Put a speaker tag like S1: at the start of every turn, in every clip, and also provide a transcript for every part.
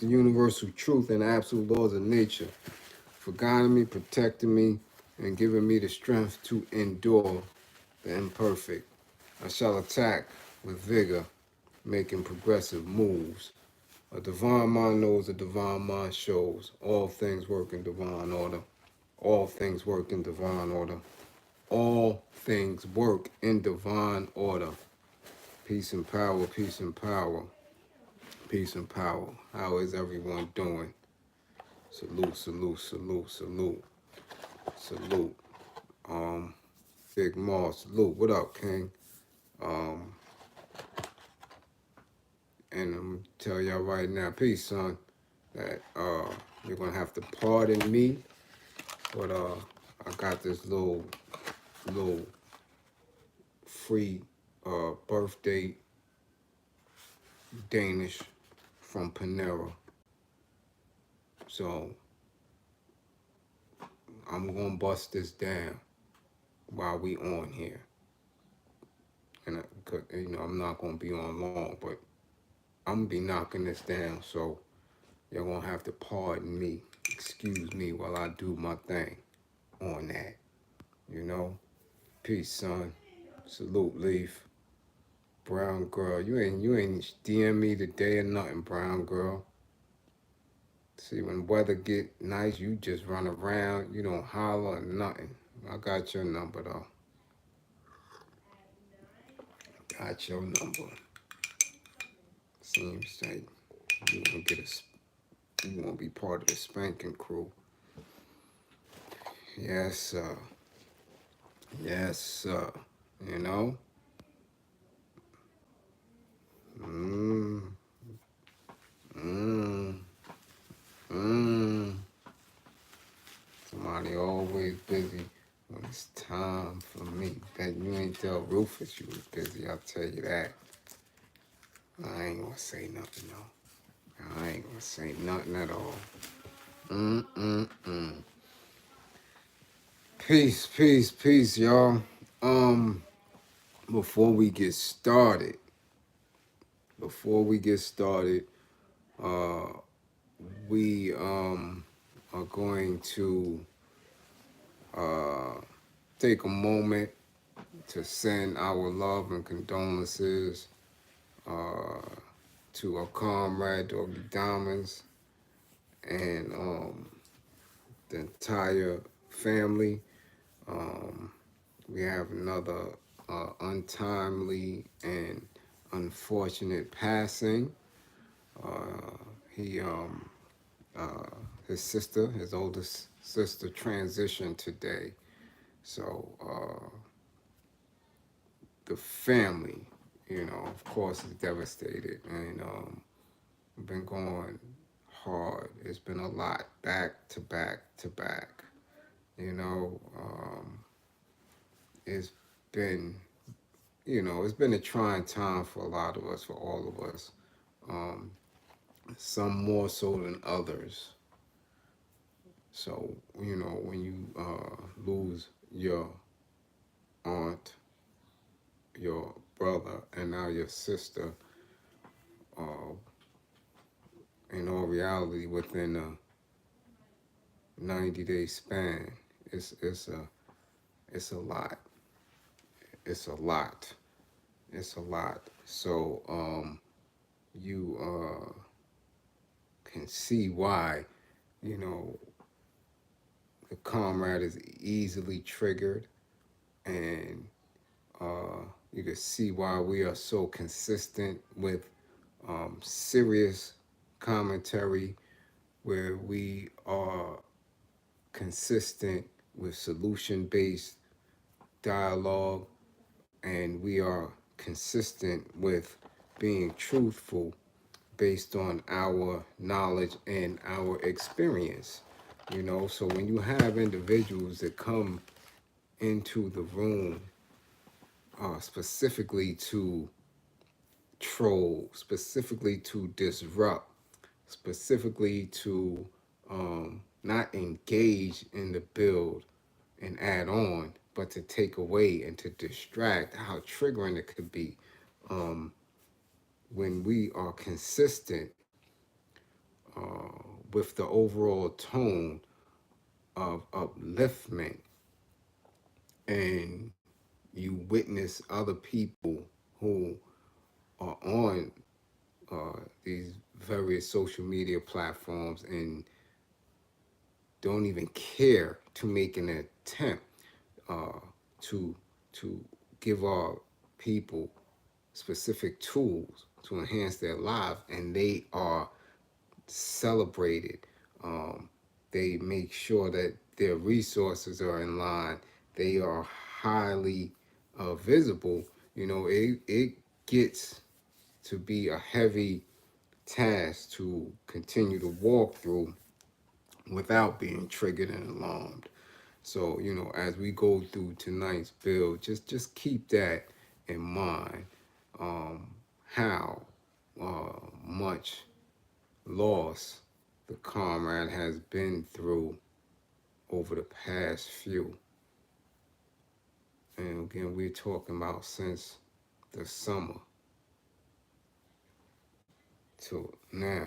S1: the universal truth and absolute laws of nature, for guiding me, protecting me, and giving me the strength to endure the imperfect. I shall attack with vigor, making progressive moves. A divine mind knows, a divine mind shows. All things work in divine order. All things work in divine order. All things work in divine order. Peace and power, peace and power, peace and power. How is everyone doing? Salute, salute, salute, salute, salute. Um, Big Moss, salute. What up, King? Um, and I'm gonna tell y'all right now, peace, son, that you're gonna have to pardon me, but I got this little free birthday Danish from Panera. So I'm gonna bust this down while we on here. And I'm not gonna be on long, but I'm gonna be knocking this down, so you're gonna have to pardon me, excuse me while I do my thing on that. You know? Peace, son. Salute, Leaf. Brown girl. You ain't DM me today or nothing, brown girl. See, when weather get nice, you just run around. You don't holler or nothing. I got your number, though. Got your number. Seems like you want to you want to be part of the spanking crew. Yes, sir. Yes, sir. You know? Mmm. Mmm. Mmm. Somebody always busy when it's time for me. Bet you ain't tell Rufus you was busy, I'll tell you that. I ain't gonna say nothing, though. I ain't gonna say nothing at all. Mm-mm-mm. Peace, peace, peace, y'all. Before we get started, uh, we are going to take a moment to send our love and condolences to our comrade Doggy Diamonds and the entire family. We have another untimely and unfortunate passing. He his sister, his oldest sister, transitioned today. So the family, of course, is devastated, and been going hard. It's been a lot, back to back to back. It's been, it's been a trying time for a lot of us, for all of us. Um, some more so than others. So, when you lose your aunt, your brother, and now your sister, uh, in all reality, within a 90-day span, it's a lot. It's a lot. It's a lot. So you can see why, the comrade is easily triggered, and you can see why we are so consistent with serious commentary, where we are consistent with solution-based dialogue, and we are consistent with being truthful based on our knowledge and our experience. So when you have individuals that come into the room specifically to troll, specifically to disrupt, specifically to not engage in the build and add on, but to take away and to distract, how triggering it could be when we are consistent with the overall tone of upliftment, and you witness other people who are on these various social media platforms and don't even care to make an attempt uh, to to give our people specific tools to enhance their lives, and they are celebrated. Um, they make sure that their resources are in line. They are highly visible. It gets to be a heavy task to continue to walk through without being triggered and alarmed. So, as we go through tonight's bill, just keep that in mind. How much loss the comrade has been through over the past few. And again, we're talking about since the summer to now.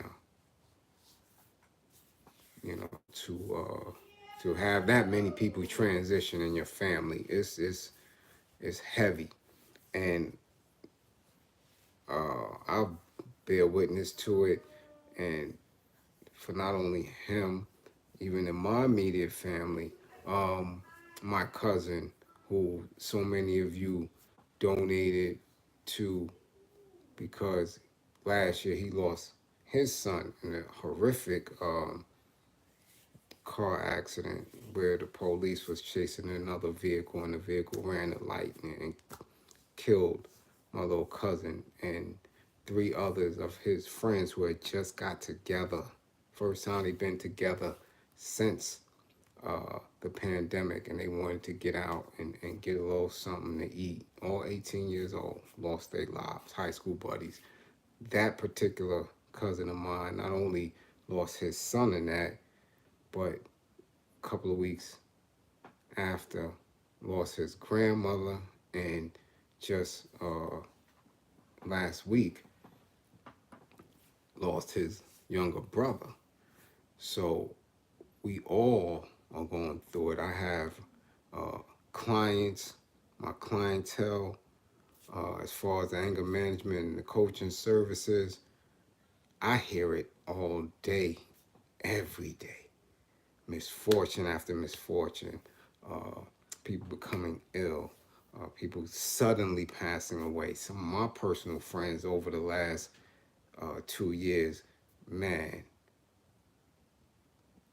S1: To have that many people transition in your family, it's heavy, and I'll bear witness to it. And for not only him, even in my immediate family, my cousin, who so many of you donated to, because last year he lost his son in a horrific car accident where the police was chasing another vehicle, and the vehicle ran the light and killed my little cousin and three others of his friends who had just got together. First time they'd been together since the pandemic, and they wanted to get out and get a little something to eat. All 18 years old, lost their lives, high school buddies. That particular cousin of mine not only lost his son in that, but a couple of weeks after, lost his grandmother, and just last week lost his younger brother. So we all are going through it. I have uh, clients, my clientele, as far as anger management and the coaching services. I hear it all day, every day. Misfortune after misfortune, uh, people becoming ill, people suddenly passing away. Some of my personal friends over the last 2 years, man,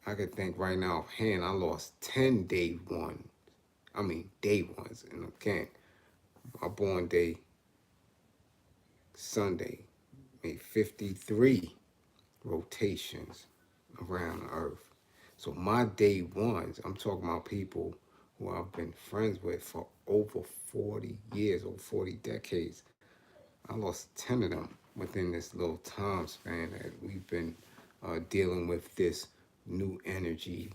S1: I could think right now offhand, I lost 10 day ones. And again, my born day, Sunday, made 53 rotations around the earth. So my day ones, I'm talking about people who I've been friends with for over 40 years, over 40 decades. I lost 10 of them within this little time span that we've been dealing with this new energy.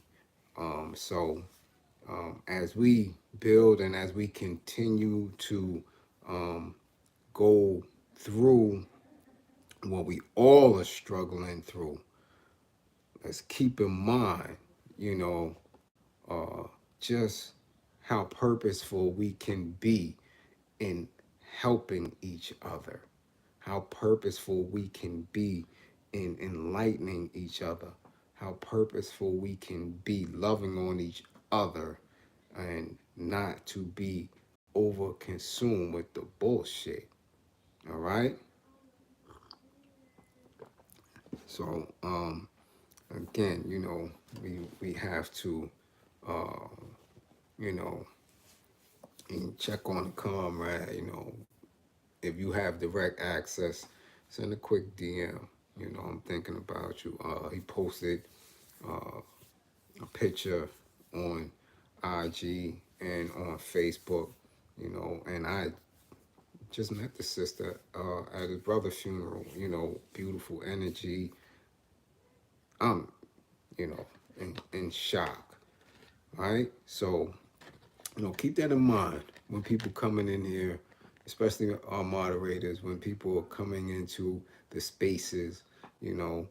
S1: As we build and as we continue to go through what we all are struggling through, let's keep in mind, you know, just how purposeful we can be in helping each other, how purposeful we can be in enlightening each other, how purposeful we can be loving on each other, and not to be over consumed with the bullshit. All right. So again, we have to uh, you know and check on the comrade. If you have direct access, send a quick DM. I'm thinking about you. He posted a picture on IG and on Facebook. And I just met the sister at his brother's funeral. Beautiful energy. I'm, in shock. Right? So, keep that in mind when people coming in here, especially our moderators, when people are coming into the spaces, you know,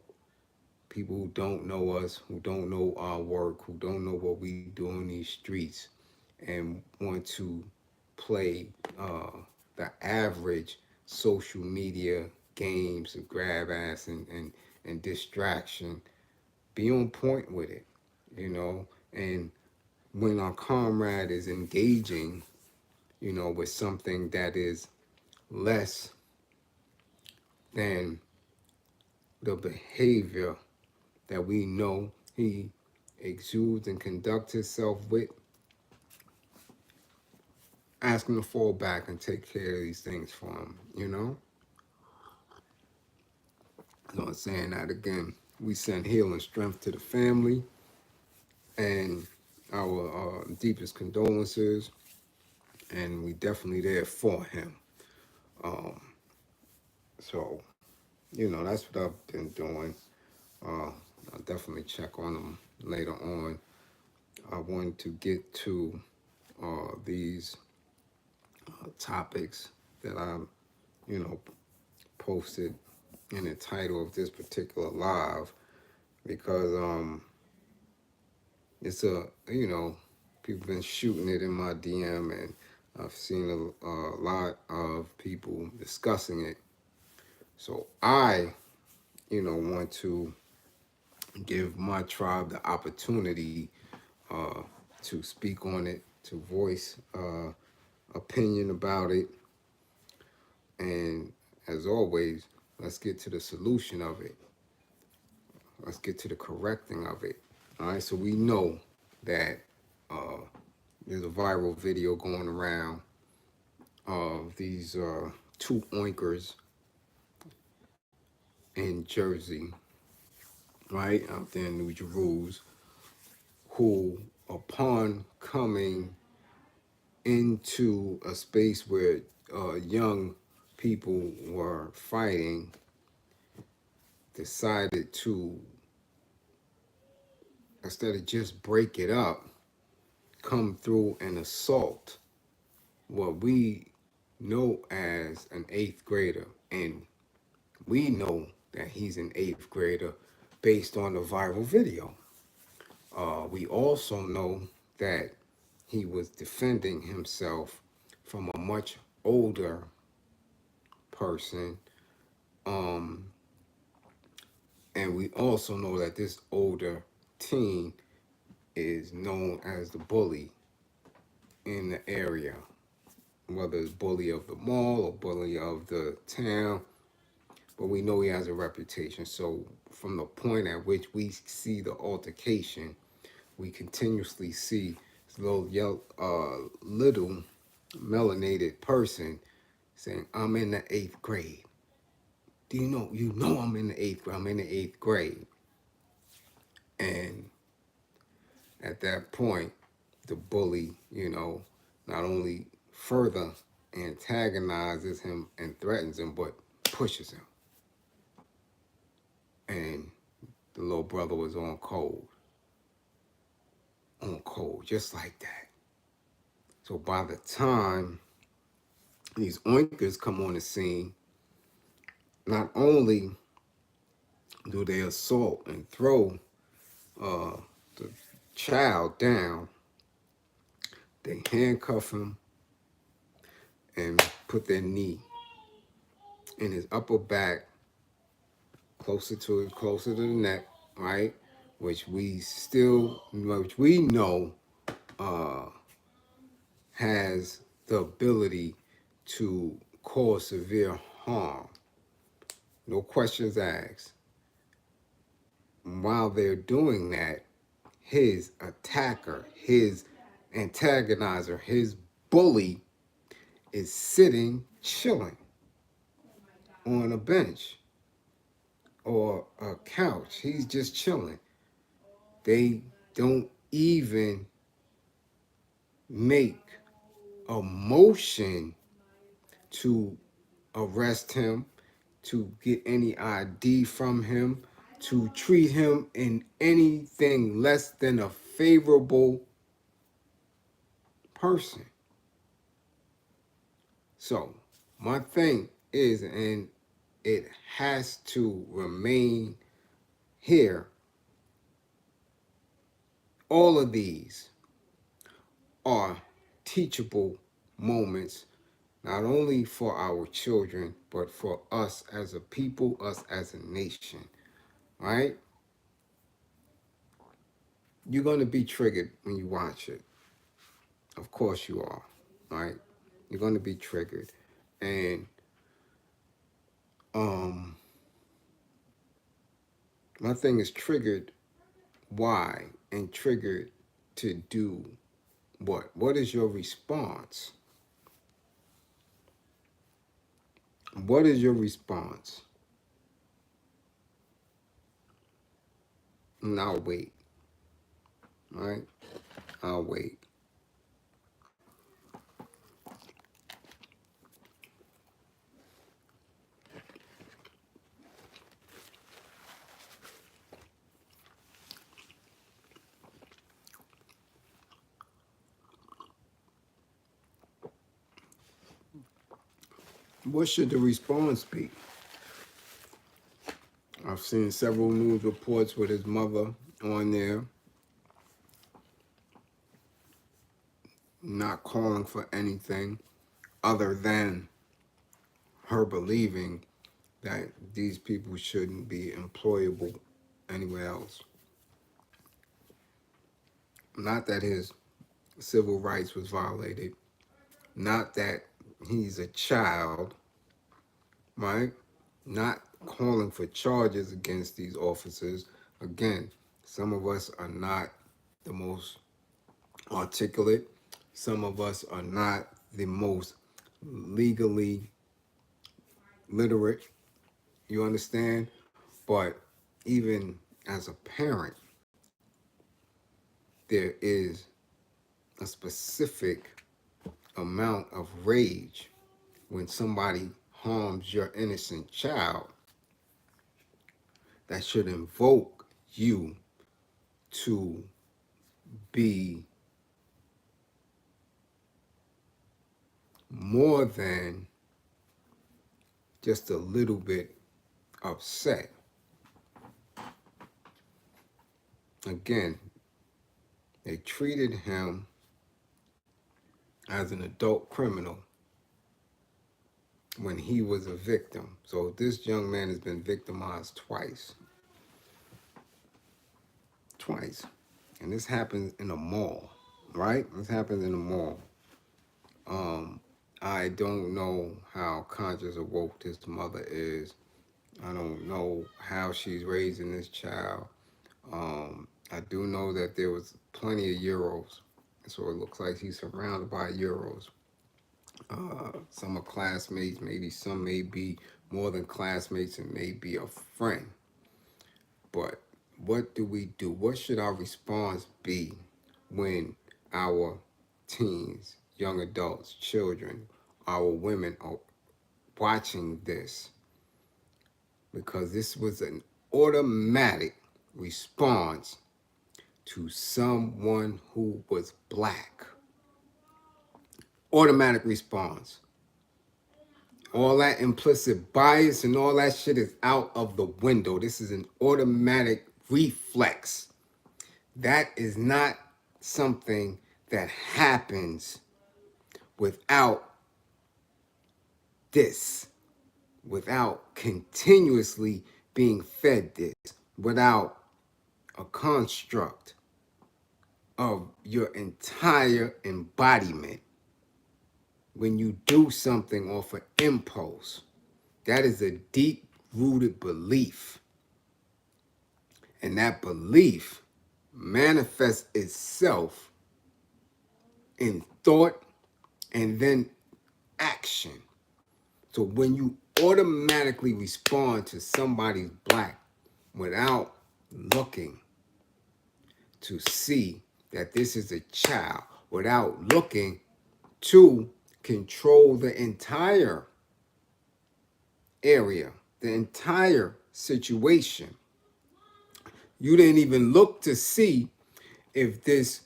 S1: people who don't know us, who don't know our work, who don't know what we do in these streets, and want to play the average social media games of grab ass and distraction, be on point with it, you know. And when our comrade is engaging, you know, with something that is less than the behavior that we know he exudes and conducts himself with, ask him to fall back and take care of these things for him, you know? So I'm saying that again, we send healing strength to the family and our deepest condolences, and we definitely there for him. Um, so, you know, that's what I've been doing. I'll definitely check on him later on. I wanted to get to these topics that I, you know, posted in the title of this particular live because it's a, you know, people been shooting it in my DM, and I've seen a lot of people discussing it. So I, you know, want to give my tribe the opportunity uh, to speak on it, to voice opinion about it, and as always, let's get to the solution of it. Let's get to the correcting of it. All right, so we know that uh, there's a viral video going around of these two oinkers in Jersey, right, out there in New Jerusalem, who, upon coming into a space where young people were fighting, decided to, instead of just break it up, come through and assault what we know as an eighth grader. And we know that he's an eighth grader based on the viral video. We also know that he was defending himself from a much older person. Um, and we also know that this older teen is known as the bully in the area, whether it's bully of the mall or bully of the town, but we know he has a reputation. So from the point at which we see the altercation, we continuously see this little melanated person saying, "I'm in the eighth grade. Do you know? You know I'm in the eighth grade. I'm in the eighth grade." And at that point, the bully, you know, not only further antagonizes him and threatens him, but pushes him. And the little brother was on cold, just like that. So by the time these oinkers come on the scene, not only do they assault and throw the child down, they handcuff him and put their knee in his upper back, closer to the neck, right? Which we know has the ability to cause severe harm. No questions asked. While they're doing that, his attacker, his antagonizer, his bully is sitting, chilling on a bench or a couch. He's just chilling. They don't even make a motion to arrest him, to get any ID from him, to treat him in anything less than a favorable person. So my thing is, and it has to remain here, all of these are teachable moments, not only for our children, but for us as a people, us as a nation, right? You're going to be triggered when you watch it. Of course you are, right? You're going to be triggered. And my thing is triggered why and triggered to do what? What is your response? What is your response? And I'll wait, right? I'll wait. What should the response be? I've seen several news reports with his mother on there not calling for anything other than her believing that these people shouldn't be employable anywhere else. Not that his civil rights was violated, not that he's a child, right? Not calling for charges against these officers. Again, some of us are not the most articulate. Some of us are not the most legally literate. You understand? But even as a parent, there is a specific amount of rage when somebody harms your innocent child that should invoke you to be more than just a little bit upset. Again, they treated him as an adult criminal when he was a victim. So this young man has been victimized twice. Twice. And this happens in a mall, right? This happens in a mall. I don't know how conscious or woke this mother is. I don't know how she's raising this child. I do know that there was plenty of euros. So it looks like he's surrounded by euros. Some are classmates, maybe some may be more than classmates and may be a friend. But what do we do? What should our response be when our teens, young adults, children, our women are watching this? Because this was an automatic response to someone who was black. Automatic response. All that implicit bias and all that shit is out of the window. This is an automatic reflex. That is not something that happens without this, without continuously being fed this, without a construct of your entire embodiment. When you do something off of impulse, that is a deep-rooted belief. And that belief manifests itself in thought and then action. So when you automatically respond to somebody's black without looking to see that this is a child, without looking to control the entire area, the entire situation. You didn't even look to see if this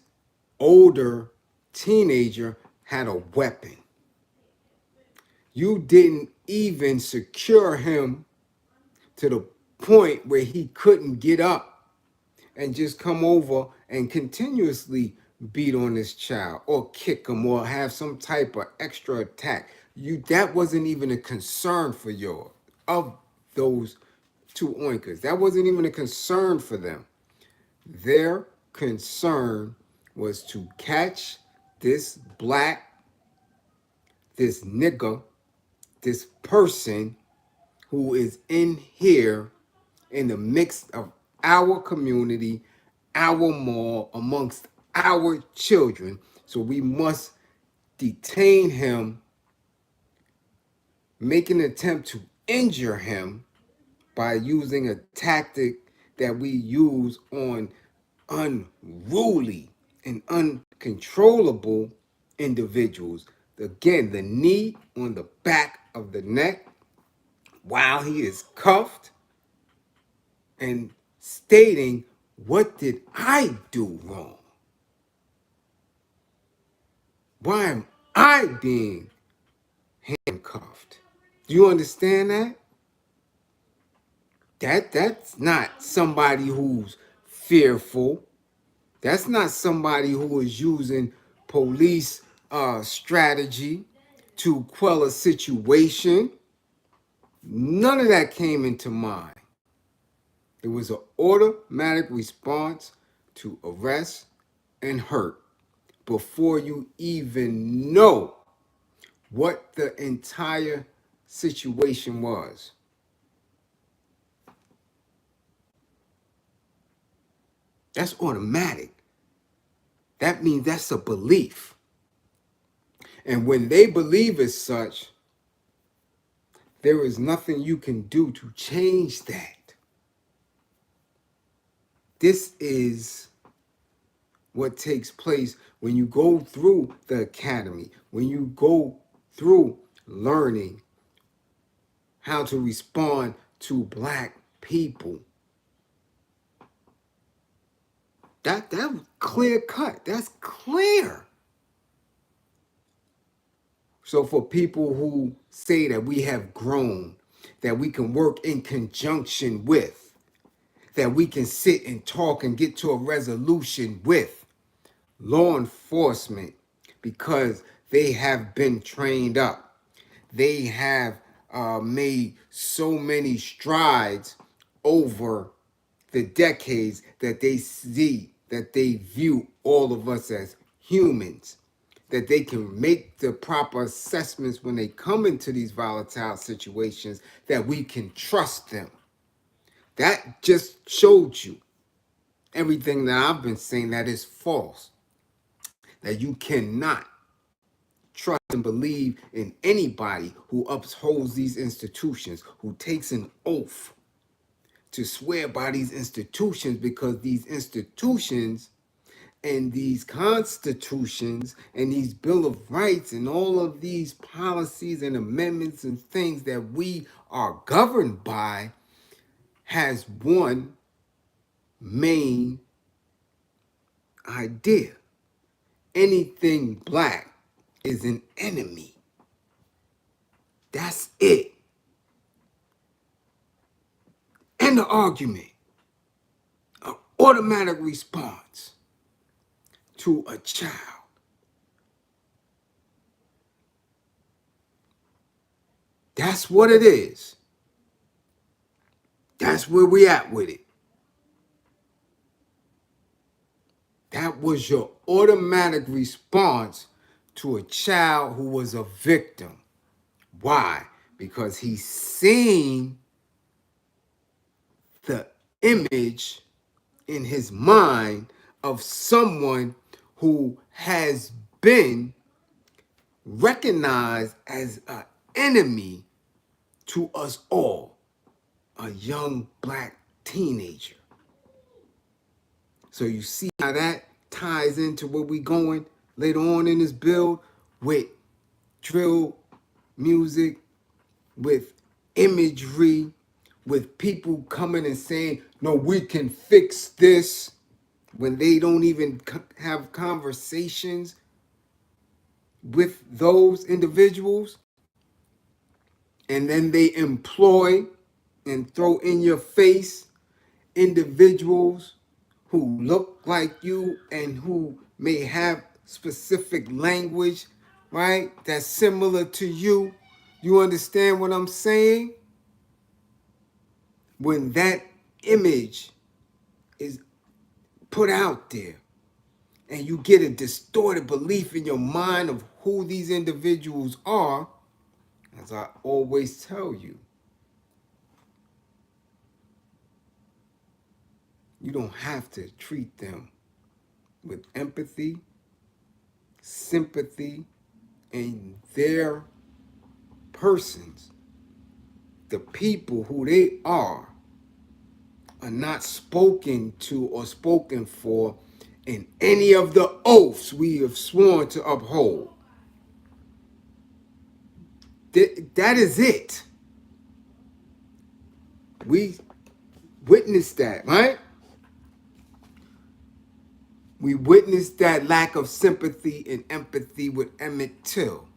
S1: older teenager had a weapon. You didn't even secure him to the point where he couldn't get up and just come over and continuously beat on this child or kick him or have some type of extra attack. That wasn't even a concern for you of those two oinkers. That wasn't even a concern for them. Their concern was to catch this this nigger, this person who is in here in the midst of our community, our mall, amongst our children. So we must detain him, make an attempt to injure him by using a tactic that we use on unruly and uncontrollable individuals. Again, the knee on the back of the neck while he is cuffed and stating, what did I do wrong? Why am I being handcuffed? Do you understand that? That's not somebody who's fearful. That's not somebody who is using police strategy to quell a situation. None of that came into mind. It was an automatic response to arrest and hurt before you even know what the entire situation was. That's automatic. That means that's a belief. And when they believe as such, there is nothing you can do to change that. This is what takes place when you go through the academy, when you go through learning how to respond to Black people. That was clear cut. That's clear. So for people who say that we have grown, that we can work in conjunction with, that we can sit and talk and get to a resolution with law enforcement because they have been trained up. They have made so many strides over the decades that they see, that they view all of us as humans, that they can make the proper assessments when they come into these volatile situations, that we can trust them. That just showed you everything that I've been saying that is false, that you cannot trust and believe in anybody who upholds these institutions, who takes an oath to swear by these institutions, because these institutions and these constitutions and these Bill of Rights and all of these policies and amendments and things that we are governed by has one main idea. Anything Black is an enemy. That's it. End the argument. An automatic response to a child. That's what it is. That's where we at with it. That was your automatic response to a child who was a victim. Why? Because he's seen the image in his mind of someone who has been recognized as an enemy to us all, a young Black teenager. So you see how that ties into where we going later on in this build with drill music, with imagery, with people coming and saying, no, we can fix this, when they don't even have conversations with those individuals. And then they employ and throw in your face individuals who look like you and who may have specific language, right? That's similar to you. You understand what I'm saying? When that image is put out there and you get a distorted belief in your mind of who these individuals are, as I always tell you, you don't have to treat them with empathy, sympathy, and their persons, the people who they are not spoken to or spoken for in any of the oaths we have sworn to uphold. That is it. We witnessed that, right? We witnessed that lack of sympathy and empathy with Emmett Till.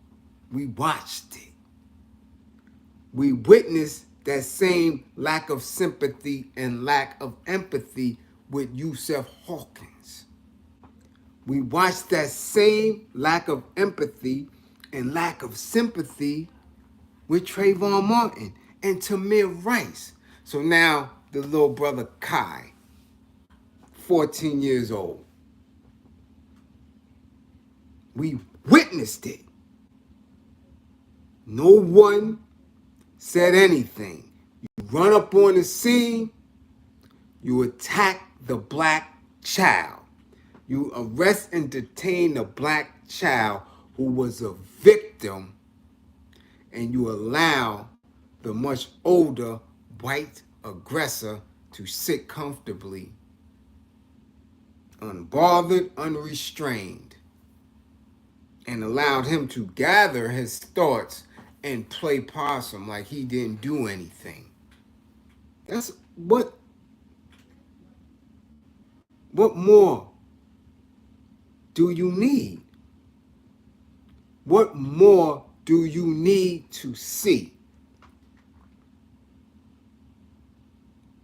S1: We watched it. We witnessed that same lack of sympathy and lack of empathy with Yusef Hawkins. We watched that same lack of empathy and lack of sympathy with Trayvon Martin and Tamir Rice. So now the little brother Kai, 14 years old. We witnessed it. No one said anything. You run up on the scene, you attack the black child. You arrest and detain the black child who was a victim, and you allow the much older white aggressor to sit comfortably, unbothered, unrestrained, and allowed him to gather his thoughts and play possum like he didn't do anything. That's what more do you need? What more do you need to see?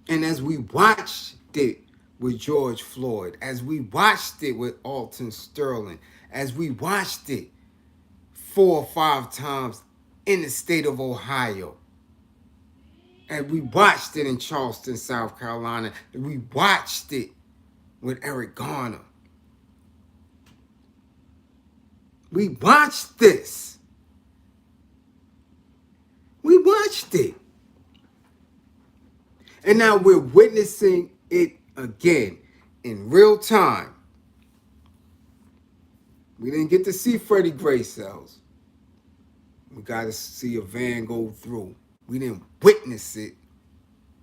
S1: And as we watched it with George Floyd, as we watched it with Alton Sterling, as we watched it 4 or 5 times in the state of Ohio, and we watched it in Charleston, South Carolina, and we watched it with Eric Garner. We watched this. We watched it. And now we're witnessing it again in real time. We didn't get to see Freddie Gray cells. We got to see a van go through. We didn't witness it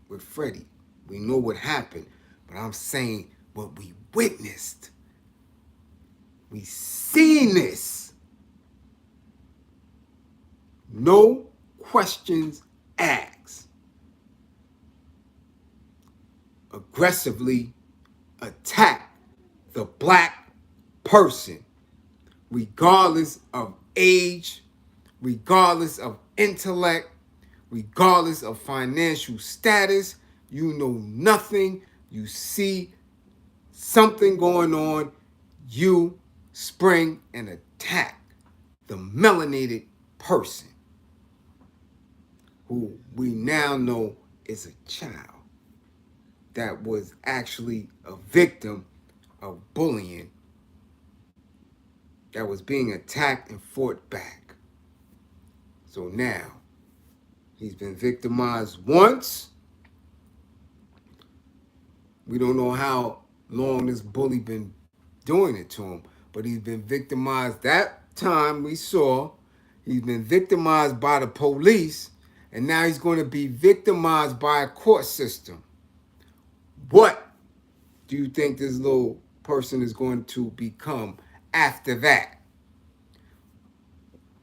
S1: with Freddie. We know what happened, but I'm saying what we witnessed. We seen this. No questions asked. Aggressively attack the black person, regardless of age, regardless of intellect, regardless of financial status. You know nothing. You see something going on. You spring and attack the melanated person who we now know is a child that was actually a victim of bullying, that was being attacked and fought back. So now he's been victimized once. We don't know how long this bully been doing it to him, but he's been victimized. That time we saw he's been victimized by the police, and now he's going to be victimized by a court system. What do you think this little person is going to become after that?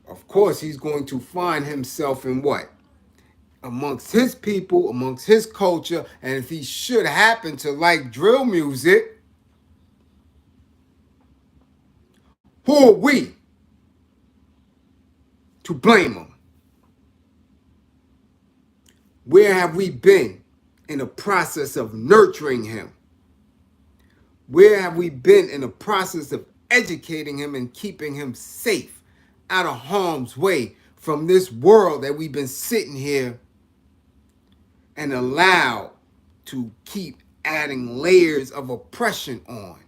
S1: Of course, he's going to find himself in what? Amongst his people, amongst his culture, and if he should happen to like drill music, who are we to blame him? Where have we been in the process of nurturing him? Where have we been in the process of educating him and keeping him safe, out of harm's way from this world that we've been sitting here and allowed to keep adding layers of oppression on?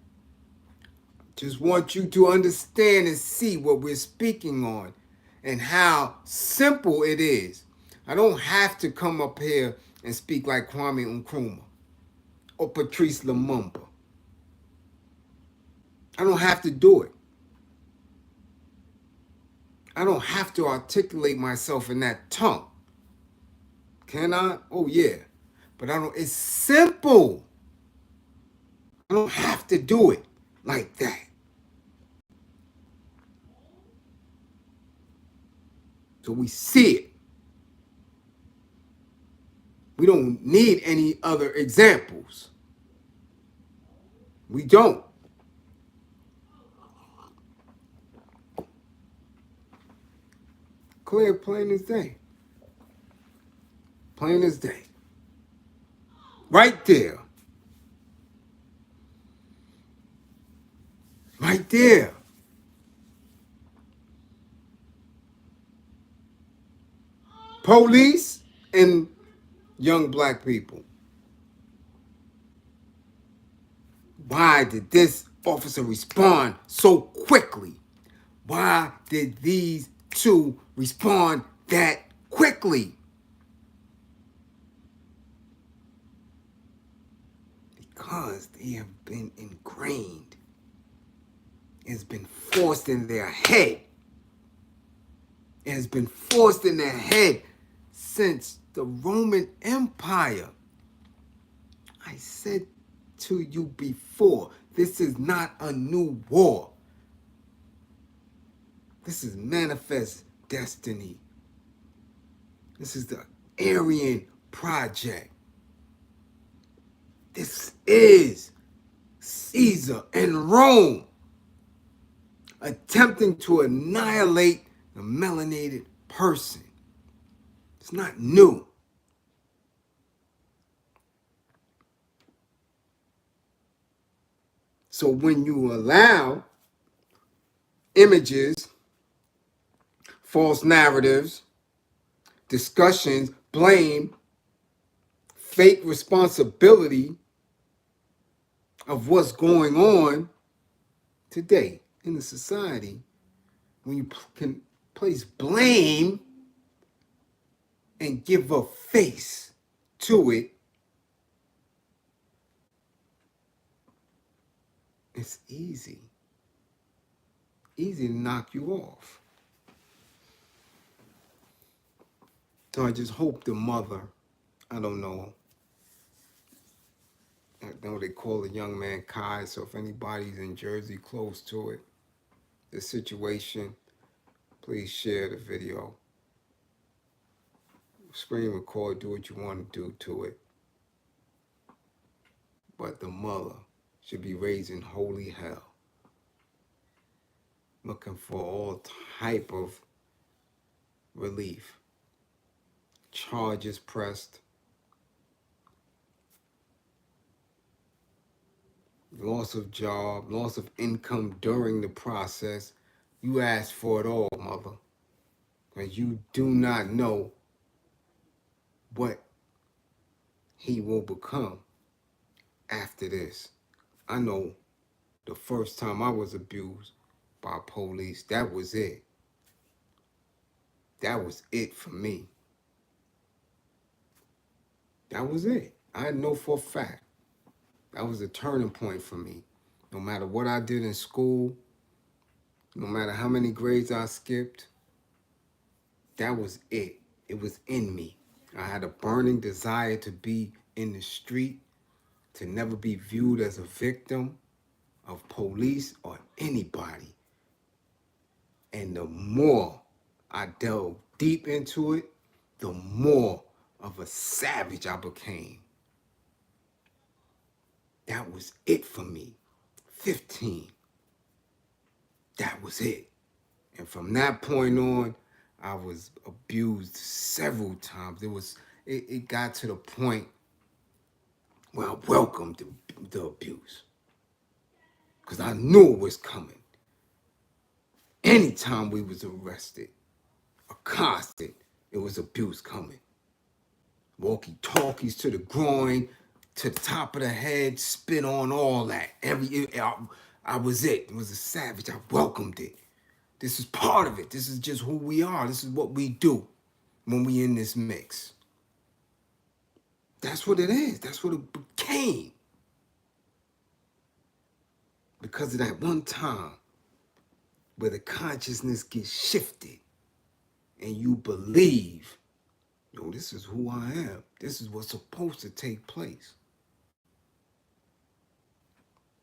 S1: Just want you to understand and see what we're speaking on and how simple it is. I don't have to come up here and speak like Kwame Nkrumah or Patrice Lumumba. I don't have to do it. I don't have to articulate myself in that tongue. Can I? Oh yeah. But I don't, it's simple. I don't have to do it like that. So we see it. We don't need any other examples. We don't. Clear, plain as day. Plain as day. Right there. Right there. Police and young black people. Why did this officer respond so quickly? Why did these two respond that quickly? Because they have been ingrained. It's been forced in their head. It has been forced in their head since the Roman Empire. I said to you before, this is not a new war. This is manifest destiny. This is the Aryan project. This is Caesar and Rome attempting to annihilate the melanated person. It's not new. So when you allow images, false narratives, discussions, blame, fake responsibility of what's going on today in the society, when you can place blame and give a face to it, it's easy to knock you off. So I just hope the mother, I don't know, I know they call the young man Kai, so if anybody's in Jersey close to it, the situation, please share the video. Screen record, do what you want to do to it. But the mother should be raising holy hell, looking for all type of relief. Charges pressed, loss of job, loss of income during the process. You asked for it all, mother, because you do not know what he will become after this. I know the first time I was abused by police, that was it. That was it for me. That was it. I know for a fact. That was a turning point for me. No matter what I did in school, no matter how many grades I skipped, that was it. It was in me. I had a burning desire to be in the street, to never be viewed as a victim of police or anybody. And the more I delved deep into it, the more of a savage I became. That was it for me. 15. That was it. And from that point on, I was abused several times. It was it got to the point where I welcomed the abuse. Because I knew it was coming. Anytime we was arrested, accosted, it was abuse coming. Walkie-talkies to the groin, to the top of the head, spit on, all that. I was it. It was a savage. I welcomed it. This is part of it. This is just who we are. This is what we do when we in this mix. That's what it is. That's what it became. Because of that one time where the consciousness gets shifted and you believe, yo, this is who I am. This is what's supposed to take place.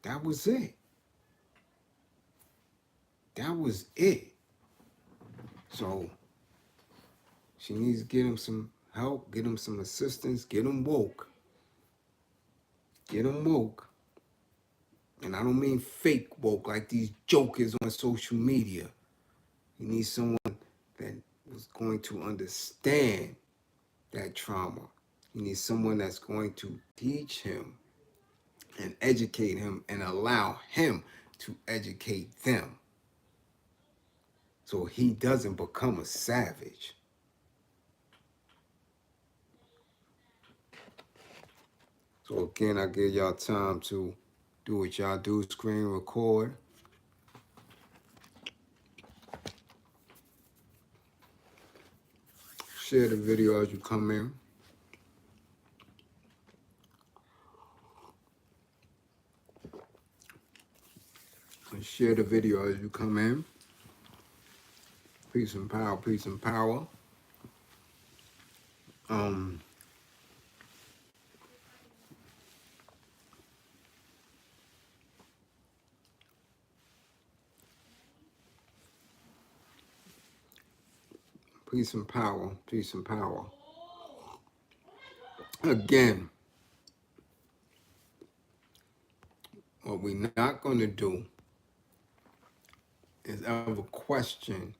S1: That was it. That was it. So she needs to get him some help, get him some assistance, get him woke. Get him woke. And I don't mean fake woke like these jokers on social media. He needs someone that was going to understand that trauma. He needs someone that's going to teach him and educate him and allow him to educate them so he doesn't become a savage. So again, I give y'all time to do what y'all do, screen record. Share the video as you come in. And share the video as you come in. Peace and power, peace and power. Peace and power, peace and power. Again, what we're not going to do is ever question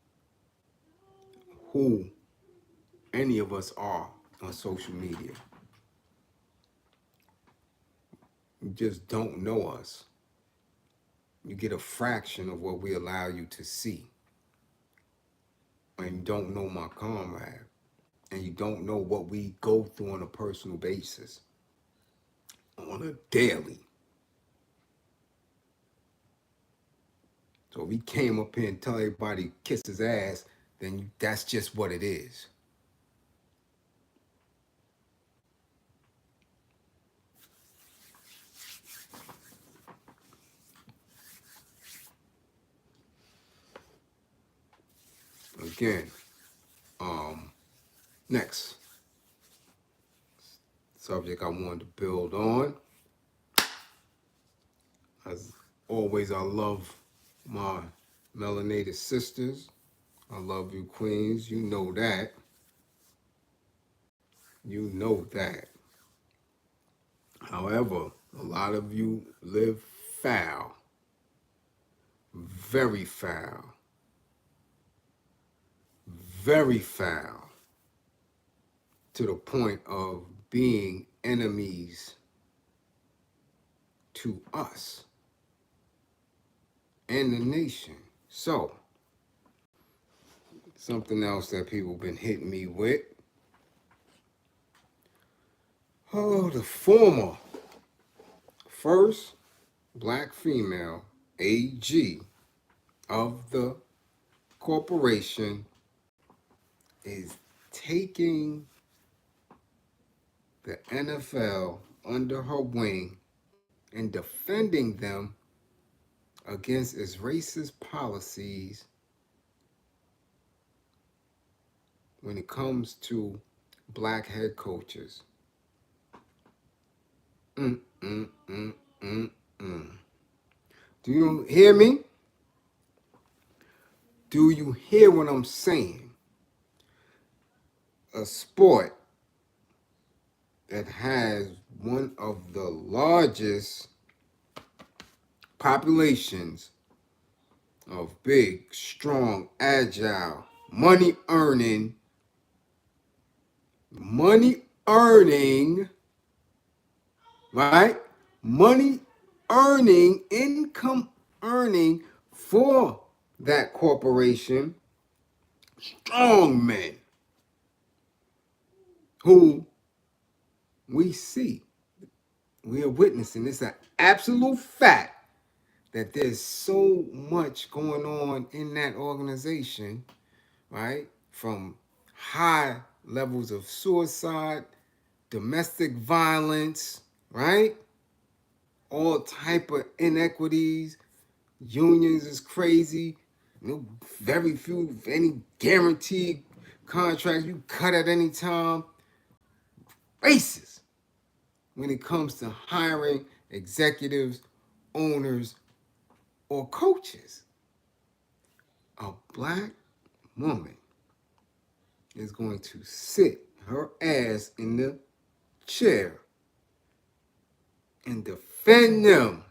S1: who any of us are on social media. You just don't know us. You get a fraction of what we allow you to see. And you don't know my comrade. And you don't know what we go through on a personal basis. On a daily. So if he came up here and tell everybody kiss his ass, then that's just what it is. Again, next subject I wanted to build on. As always, I love my melanated sisters. I love you, queens. You know that. You know that. However, a lot of you live foul. Very foul. Very foul. To the point of being enemies to us and the nation. So, something else that people been hitting me with. Oh, the former first black female AG of the corporation is taking the NFL under her wing and defending them against its racist policies when it comes to black head coaches. Do you hear me? Do you hear what I'm saying? A sport that has one of the largest populations of big, strong, agile, money earning, right? Money earning, income earning for that corporation, strong men who we see, we are witnessing. It's an absolute fact that there's so much going on in that organization, right? From high levels of suicide, domestic violence, right? All type of inequities. Unions is crazy. No, very few, any guaranteed contracts you cut at any time. Racist when it comes to hiring executives, owners, or coaches. A black woman is going to sit her ass in the chair and defend them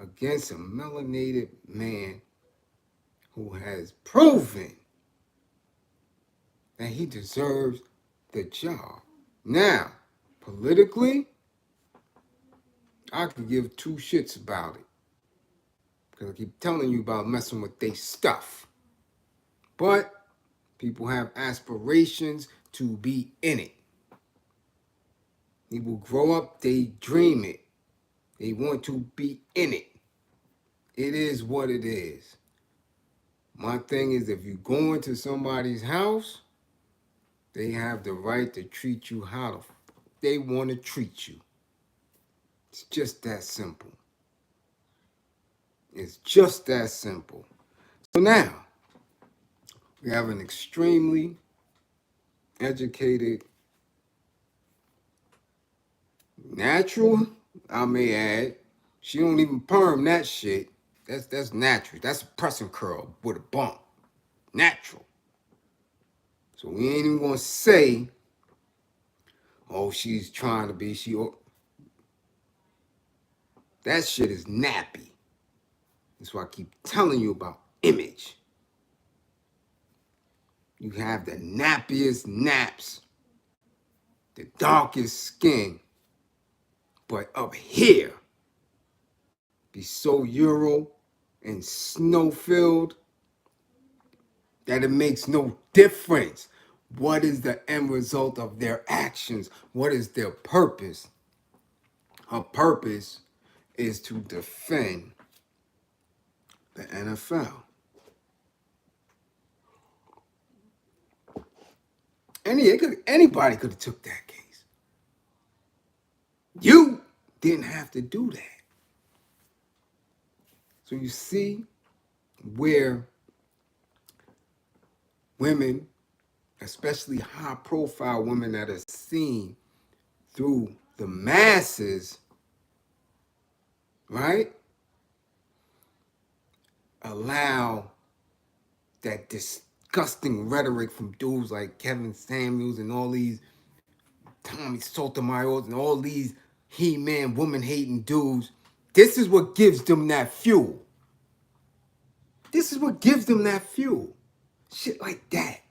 S1: against a melanated man who has proven that he deserves the job. Now, politically, I could give two shits about it because I keep telling you about messing with their stuff. But people have aspirations to be in it. People grow up, they dream it. They want to be in it. It is what it is. My thing is, if you go into somebody's house, they have the right to treat you how they want to treat you. It's just that simple. It's just that simple. So now, we have an extremely educated, natural, I may add. She don't even perm that shit. That's natural. That's a pressing curl with a bump. Natural. So we ain't even gonna say, oh, she's trying to be, that shit is nappy. That's why I keep telling you about image. You have the nappiest naps, the darkest skin, but up here, be so Euro and snow-filled that it makes no difference. What is the end result of their actions? What is their purpose? Her purpose is to defend the NFL. Anybody could have took that case. You didn't have to do that. So you see where women, especially high-profile women that are seen through the masses, right, allow that disgusting rhetoric from dudes like Kevin Samuels and all these Tommy Sotomayor's and all these he-man, woman-hating dudes. This is what gives them that fuel. This is what gives them that fuel. Shit like that.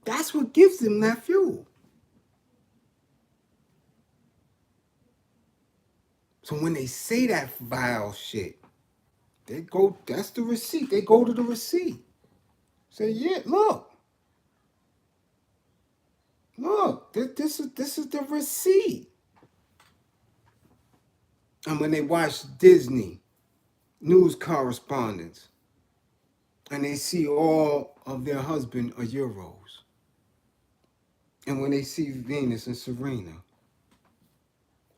S1: That's what gives them that fuel. So when they say that vile shit, they go, that's the receipt. They go to the receipt. Say, yeah, look, this is the receipt. And when they watch Disney news correspondents and they see all of their husband are Euros, and when they see Venus and Serena,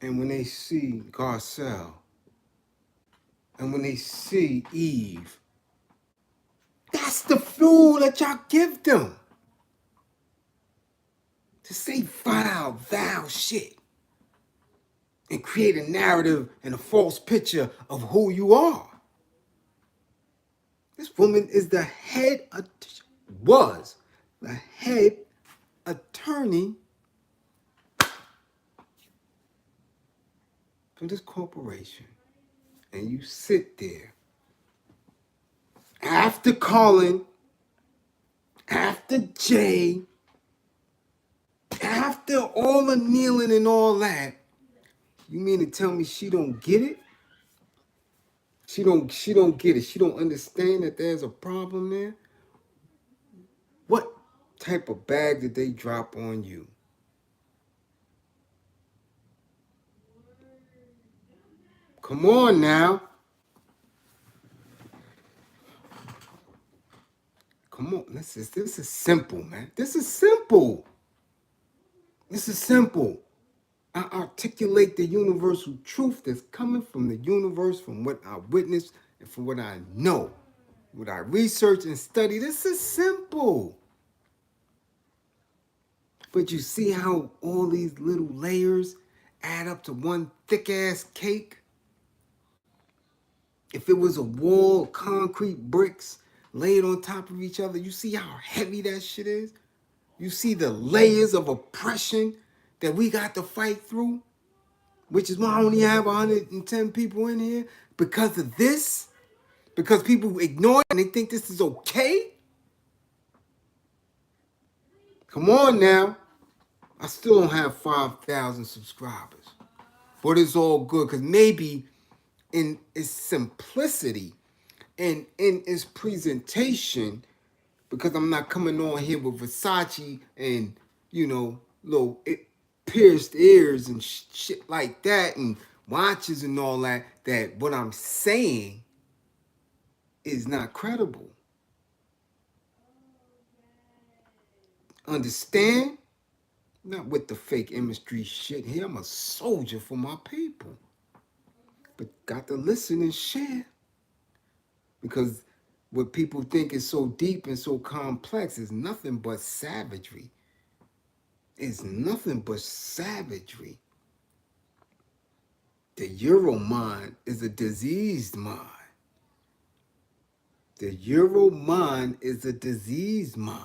S1: and when they see Garcelle, and when they see Eve, that's the fuel that y'all give them to say vile shit and create a narrative and a false picture of who you are. This woman is was the head attorney for this corporation. And you sit there after Colin, after Jay, After all the kneeling and all that, you mean to tell me she don't get it? She don't get it. She don't understand that there's a problem there? What type of bag did they drop on you? Come on now. Come on. This is simple, man. This is simple. This is simple. I articulate the universal truth that's coming from the universe, from what I witnessed and from what I know. What I research and study. This is simple. But you see how all these little layers add up to one thick ass cake? If it was a wall of concrete bricks laid on top of each other, you see how heavy that shit is? You see the layers of oppression that we got to fight through? Which is why I only have 110 people in here. Because of this? Because people ignore it and they think this is okay? Come on now. I still don't have 5,000 subscribers. But it's all good because maybe in its simplicity and in its presentation, because I'm not coming on here with Versace and, little pierced ears and shit like that and watches and all that, that what I'm saying is not credible. Understand? Not with the fake industry shit here. I'm a soldier for my people. But got to listen and share. Because what people think is so deep and so complex is nothing but savagery. It's nothing but savagery. The Euro mind is a diseased mind. The Euro mind is a diseased mind.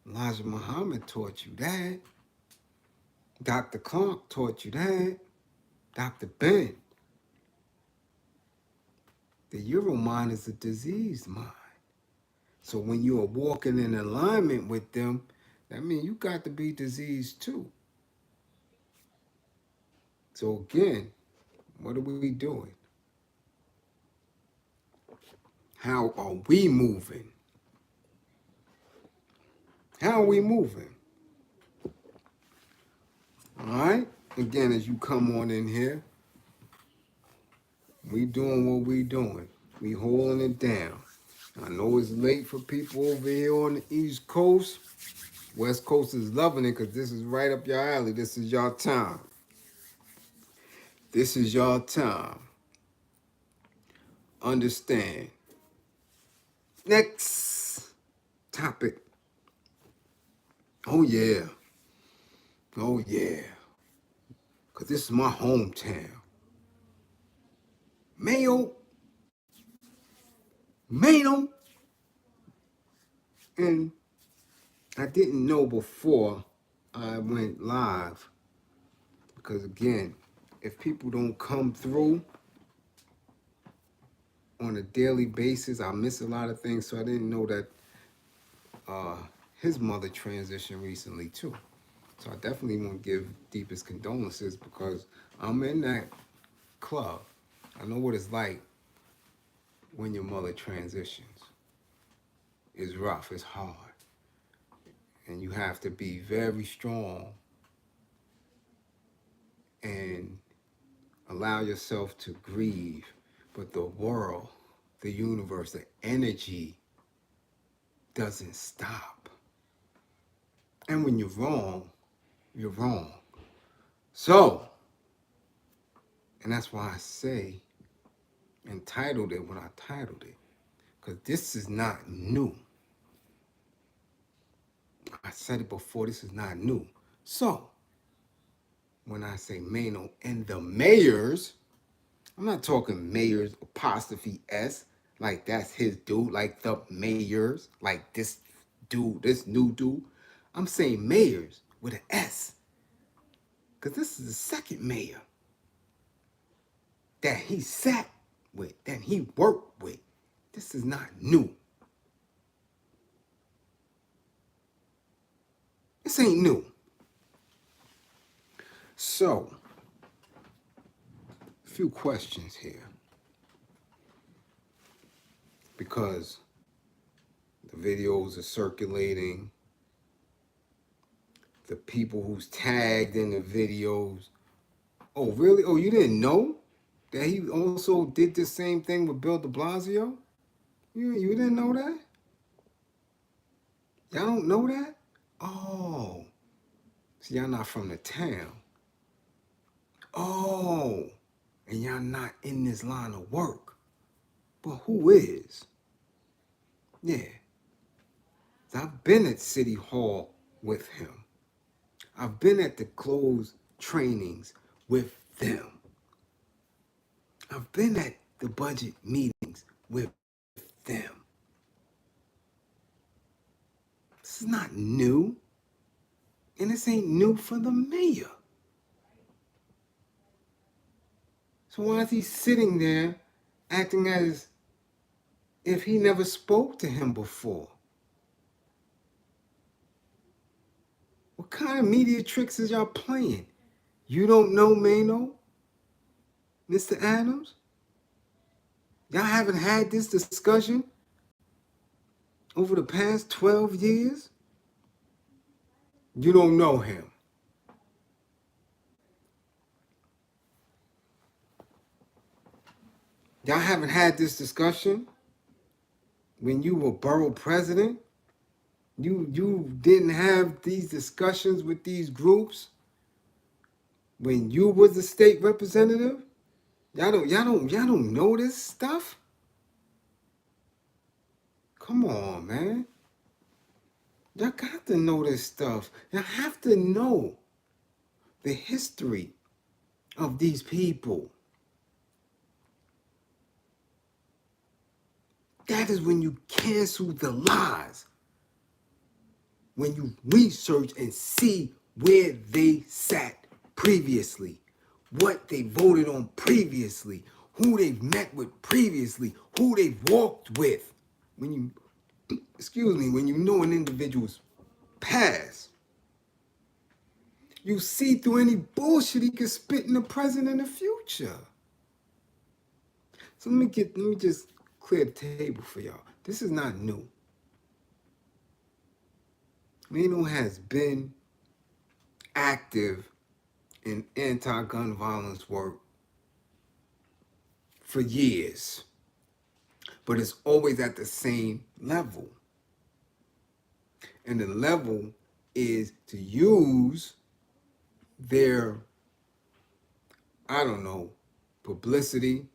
S1: Elijah Muhammad taught you that. Dr. Clark taught you that. Dr. Ben. The Euro mind is a diseased mind. So when you are walking in alignment with them, that means you got to be diseased too. So again, what are we doing? How are we moving? How are we moving? All right? Again, as you come on in here, we doing what we doing. We holding it down. I know it's late for people over here on the East Coast. West Coast is loving it because this is right up your alley. This is your time. This is your time. Understand. Next topic. Oh, yeah. Oh, yeah. Because this is my hometown. Maino. And I didn't know before I went live. Because, again, if people don't come through on a daily basis, I miss a lot of things. So I didn't know that his mother transitioned recently, too. So I definitely want to give deepest condolences because I'm in that club. I know what it's like when your mother transitions. It's rough, it's hard. And you have to be very strong and allow yourself to grieve. But the world, the universe, the energy doesn't stop. And when you're wrong, you're wrong. So, and that's why I say, entitled it when I titled it. Because this is not new. I said it before, this is not new. So, when I say Maino and the mayors, I'm not talking mayors apostrophe S, like that's his dude, like the mayors, like this dude, this new dude. I'm saying mayors with an S. Because this is the second mayor that he sat with, that he worked with. This is not new. This ain't new. So, a few questions here. Because the videos are circulating, the people who's tagged in the videos. Oh, really? Oh, you didn't know that he also did the same thing with Bill de Blasio? You didn't know that? Y'all don't know that? Oh, so y'all not from the town. Oh, and y'all not in this line of work. But who is? Yeah, I've been at City Hall with him. I've been at the closed trainings with them. I've been at the budget meetings with them. This is not new. And this ain't new for the mayor. So why is he sitting there acting as if he never spoke to him before? What kind of media tricks is y'all playing? You don't know Maino, Mr. Adams? Y'all haven't had this discussion over the past 12 years? You don't know him. Y'all haven't had this discussion when you were borough president? You didn't have these discussions with these groups when you was the state representative? Y'all don't know this stuff? Come on, man. Y'all got to know this stuff. Y'all have to know the history of these people. That is when you cancel the lies. When you research and see where they sat previously, what they voted on previously, who they've met with previously, who they've walked with. When you know an individual's past, you see through any bullshit he can spit in the present and the future. So let me just clear the table for y'all. This is not new. Maino has been active in anti-gun violence work for years, but it's always at the same level. And the level is to use their, I don't know, publicity,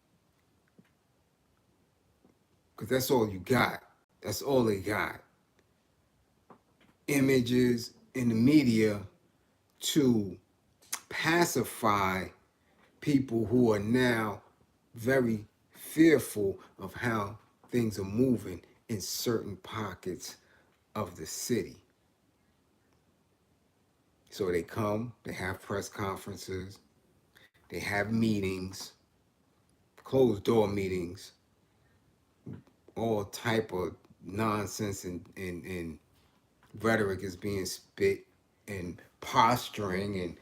S1: because that's all you got. That's all they got. Images in the media to pacify people who are now very fearful of how things are moving in certain pockets of the city. So they come, they have press conferences, they have meetings, closed door meetings, all type of nonsense and rhetoric is being spit and posturing and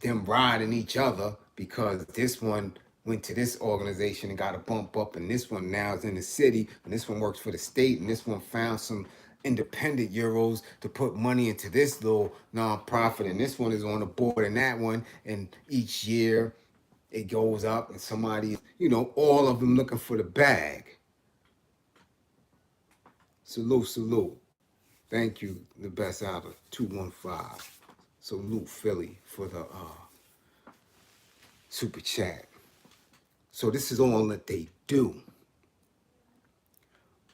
S1: them riding each other because this one went to this organization and got a bump up, and this one now is in the city, and this one works for the state, and this one found some independent euros to put money into this little nonprofit, and this one is on the board and that one, and each year it goes up, and somebody, all of them looking for the bag. Salute, salute. Thank you, the best out of 215. Salute Philly for the super chat. So this is all that they do.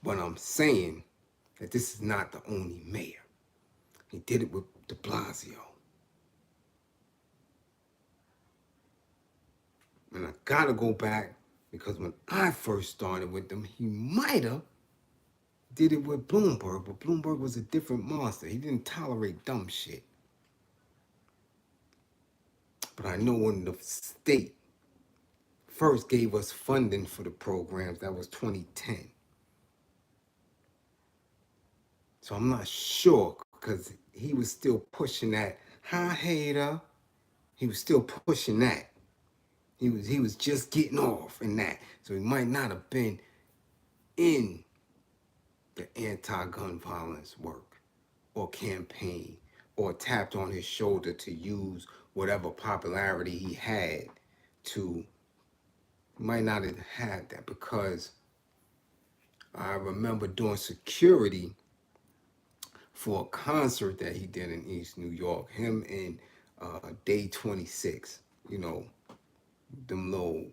S1: But I'm saying that this is not the only mayor. He did it with de Blasio. And I gotta go back because when I first started with them, he might have did it with Bloomberg, but Bloomberg was a different monster. He didn't tolerate dumb shit. But I know when the state first gave us funding for the programs, that was 2010. So I'm not sure because he was still pushing that, hi hater, he was still pushing that. He was just getting off in that. So he might not have been in the anti-gun violence work or campaign or tapped on his shoulder to use whatever popularity he had to, might not have had that, because I remember doing security for a concert that he did in East New York. Him and Day 26, you know, them little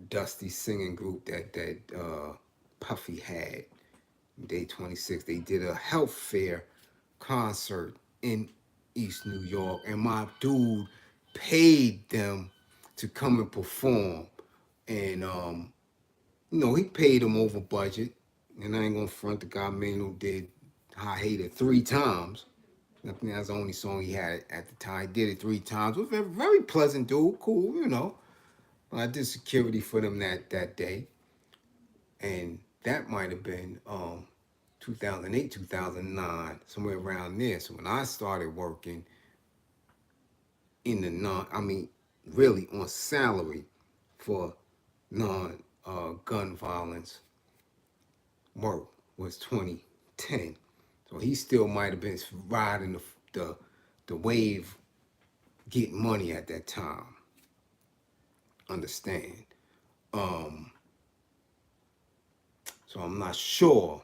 S1: dusty singing group that Puffy had. Day 26, they did a health fair concert in East New York, and my dude paid them to come and perform. And you know, he paid them over budget. And I ain't gonna front, the guy Maino did I Hate It 3 times. I think that's the only song he had at the time. He did it 3 times. It was a very pleasant dude, cool, you know. But I did security for them that day. And that might have been 2008, 2009, somewhere around there. So when I started working in the really on salary for non-gun violence work was 2010. So he still might have been riding the wave, getting money at that time. Understand? So I'm not sure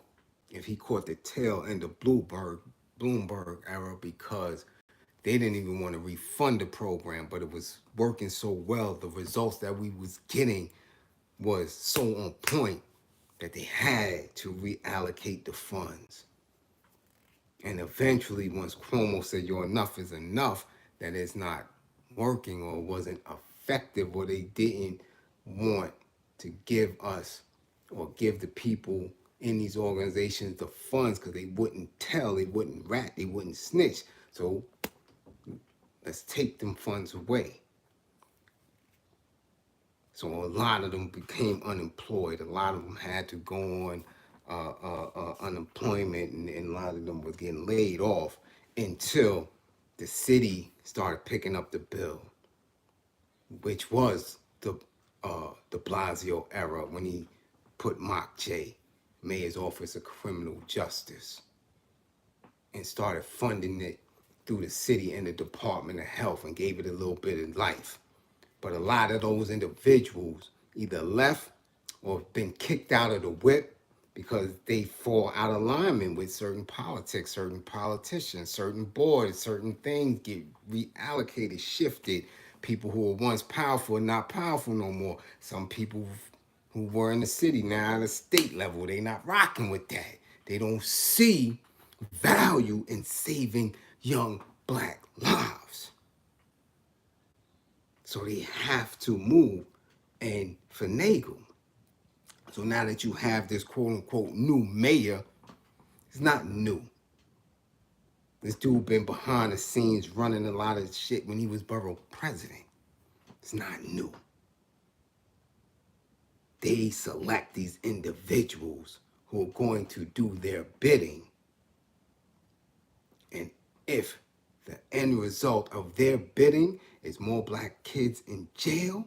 S1: if he caught the tail end of Bloomberg era, because they didn't even want to refund the program, but it was working so well. The results that we was getting was so on point that they had to reallocate the funds. And eventually, once Cuomo said, your enough is enough, that it's not working or wasn't effective, or they didn't want to give us or give the people in these organizations the funds, because they wouldn't tell, they wouldn't rat, they wouldn't snitch. So let's take them funds away. So a lot of them became unemployed. A lot of them had to go on unemployment, and a lot of them was getting laid off until the city started picking up the bill, which was the Blasio era, when he put Mock J, Mayor's Office of Criminal Justice, and started funding it through the city and the Department of Health, and gave it a little bit of life. But a lot of those individuals either left or been kicked out of the whip because they fall out of alignment with certain politics, certain politicians, certain boards, certain things get reallocated, shifted. People who were once powerful are not powerful no more. Some people who were in the city now at a state level, they not rocking with that. They don't see value in saving young black lives. So they have to move and finagle. So now that you have this quote unquote new mayor, it's not new. This dude been behind the scenes running a lot of shit when he was borough president. It's not new. They select these individuals who are going to do their bidding. And if the end result of their bidding is more black kids in jail,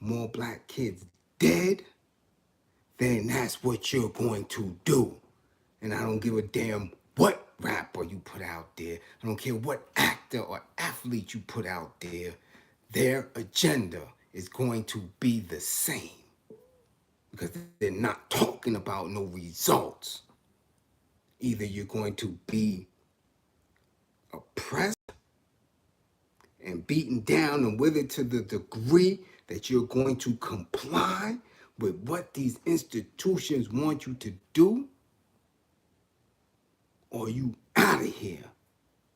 S1: more black kids dead, then that's what you're going to do. And I don't give a damn what rapper you put out there. I don't care what actor or athlete you put out there. Their agenda is going to be the same, because they're not talking about no results. Either you're going to be oppressed and beaten down and withered to the degree that you're going to comply with what these institutions want you to do, or you out of here.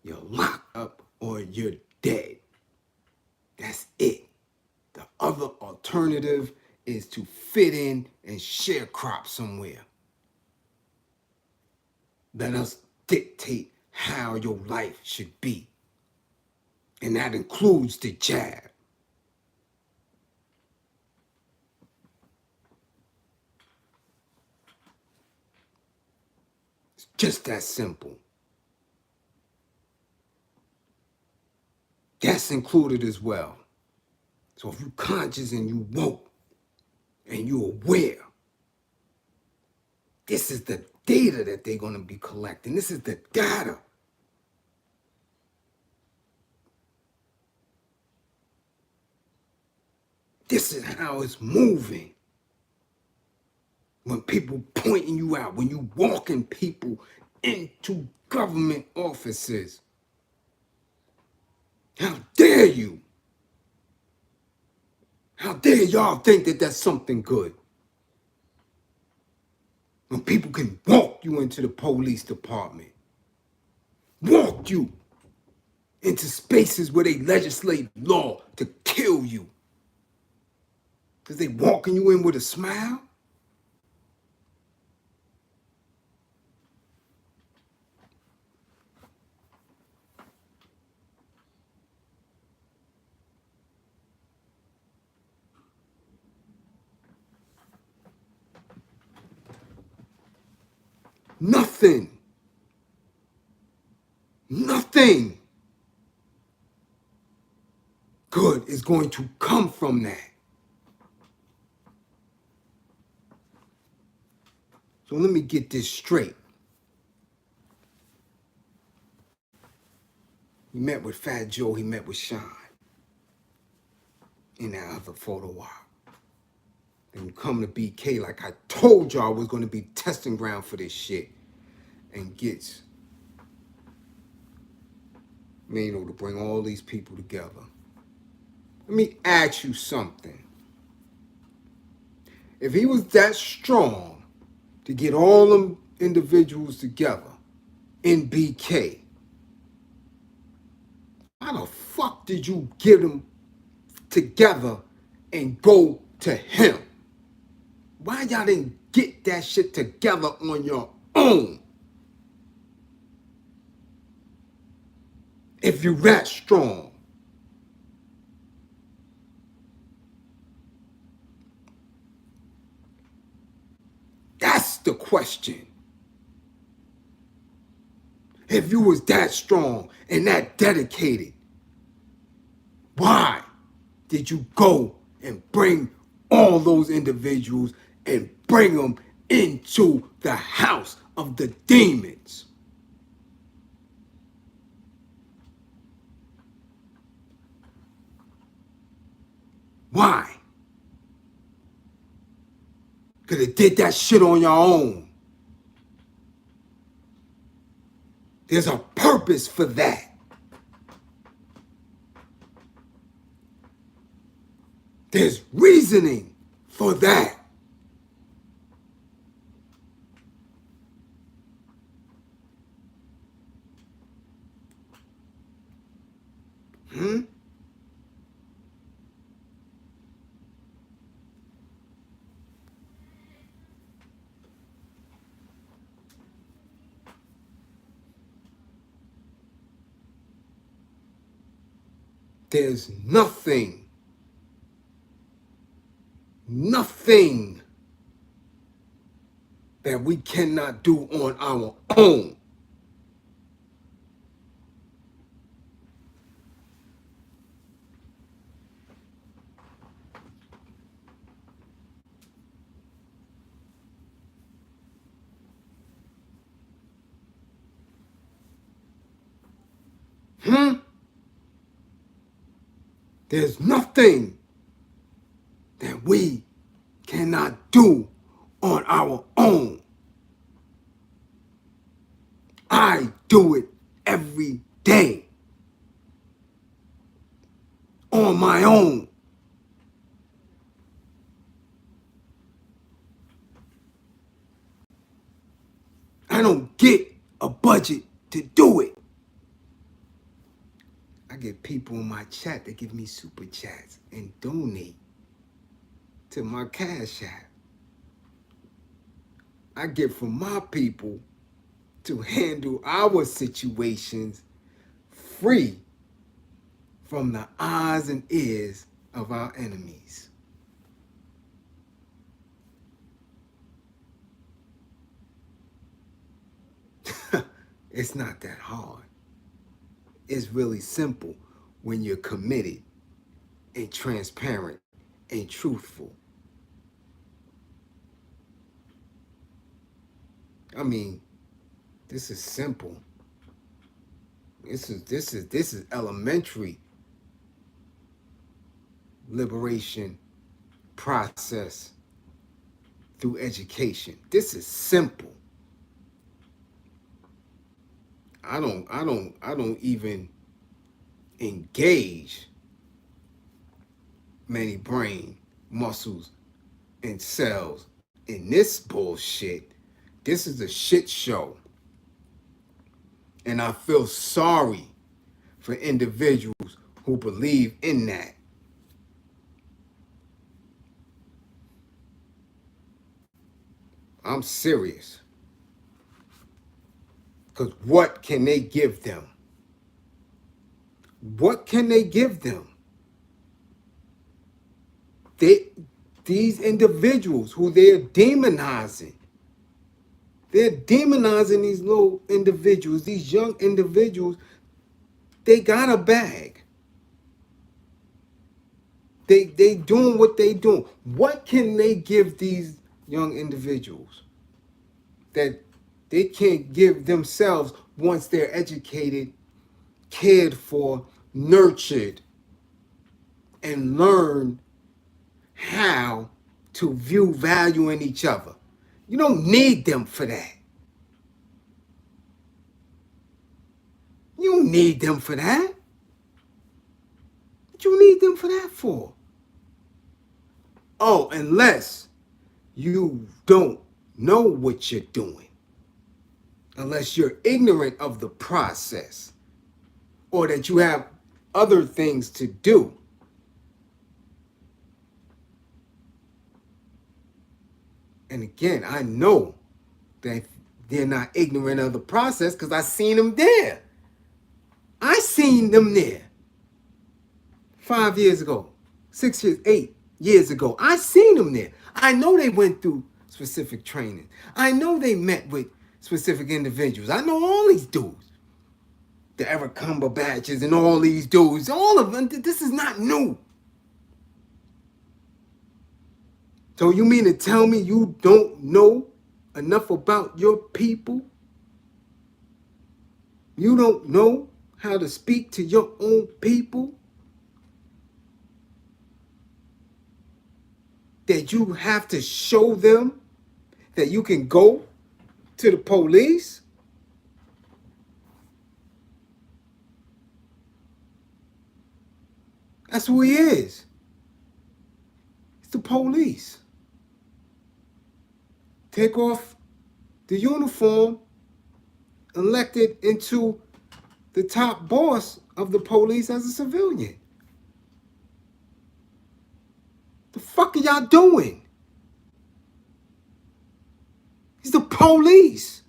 S1: You're locked up or you're dead. That's it. The other alternative is to fit in and sharecrop somewhere. Let us dictate how your life should be. And that includes the jab. It's just that simple. That's included as well. So if you're conscious and you woke and you're aware, this is the data that they're going to be collecting. This is the data. This is how it's moving. When people pointing you out, when you walking people into government offices. How dare you? How dare y'all think that that's something good? When people can walk you into the police department, walk you into spaces where they legislate law to kill you. Because they walking you in with a smile? Nothing good is going to come from that. So let me get this straight. He met with Fat Joe, he met with Sean in that other photo op. Then you come to BK like I told y'all was going to be testing ground for this shit, and gets Maino to bring all these people together. Let me ask you something. If he was that strong to get all them individuals together in BK, how the fuck did you get them together and go to him? Why y'all didn't get that shit together on your own? If you're that strong. That's the question. If you was that strong and that dedicated, why did you go and bring all those individuals and bring them into the house of the demons? Why? Could have did that shit on your own. There's a purpose for that. There's reasoning for that. There's nothing that we cannot do on our own. There's nothing that we cannot do on our own. I do it every day on my own. I don't get a budget to do it. I get people in my chat that give me super chats and donate to my Cash App. I get from my people to handle our situations free from the eyes and ears of our enemies. It's not that hard. It's really simple. when you're committed and transparent and truthful. I mean, this is simple. This is elementary liberation process through education. This is simple. I don't even engage many brain muscles and cells in this bullshit. This is a shit show. And I feel sorry for individuals who believe in that. I'm serious. Because what can they give them? What can they give them? These individuals who they're demonizing. They're demonizing these little individuals, these young individuals. They got a bag. They doing what they doing. What can they give these young individuals that they can't give themselves once they're educated, cared for, nurtured, and learn how to view value in each other? You don't need them for that. You don't need them for that. What you need them for that for? Oh, unless you don't know what you're doing. Unless you're ignorant of the process. Or that you have other things to do. And again, I know that they're not ignorant of the process because I seen them there. I seen them there 5 years ago, 6 years, 8 years ago. I seen them there. I know they went through specific training. I know they met with specific individuals. I know all these dudes. The Eric Cumberbatches and all these dudes. All of them. This is not new. So you mean to tell me you don't know enough about your people? You don't know how to speak to your own people? That you have to show them that you can go to the police? That's who he is. It's the police. Take off the uniform, elected into the top boss of the police as a civilian. The fuck are y'all doing? He's the police.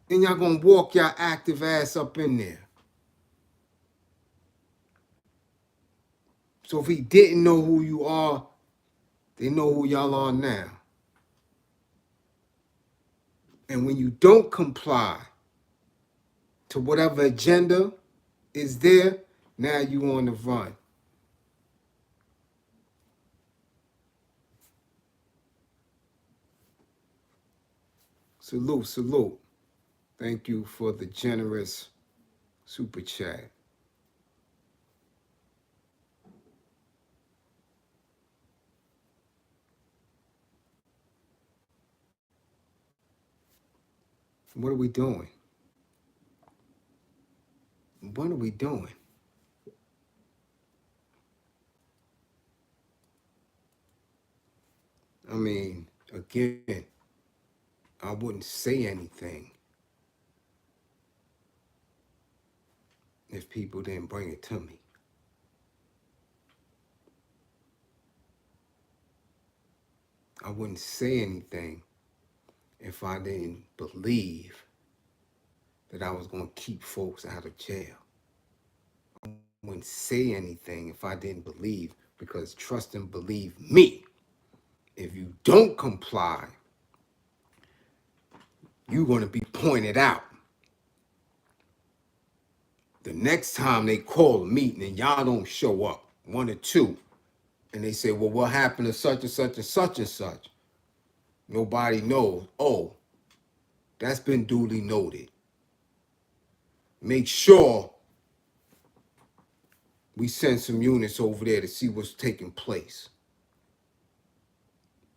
S1: And y'all gonna walk y'all active ass up in there. So if he didn't know who you are, they know who y'all are now. And when you don't comply to whatever agenda is there, now you on the run. Salute, salute. Thank you for the generous super chat. What are we doing? What are we doing? I mean, again, I wouldn't say anything if people didn't bring it to me. I wouldn't say anything if I didn't believe that I was going to keep folks out of jail. I wouldn't say anything if I didn't believe, because trust and believe me. If you don't comply, you're going to be pointed out. The next time they call a meeting and y'all don't show up, one or two, and they say, well, what happened to such and such and such and such? Nobody knows. Oh, that's been duly noted. Make sure we send some units over there to see what's taking place.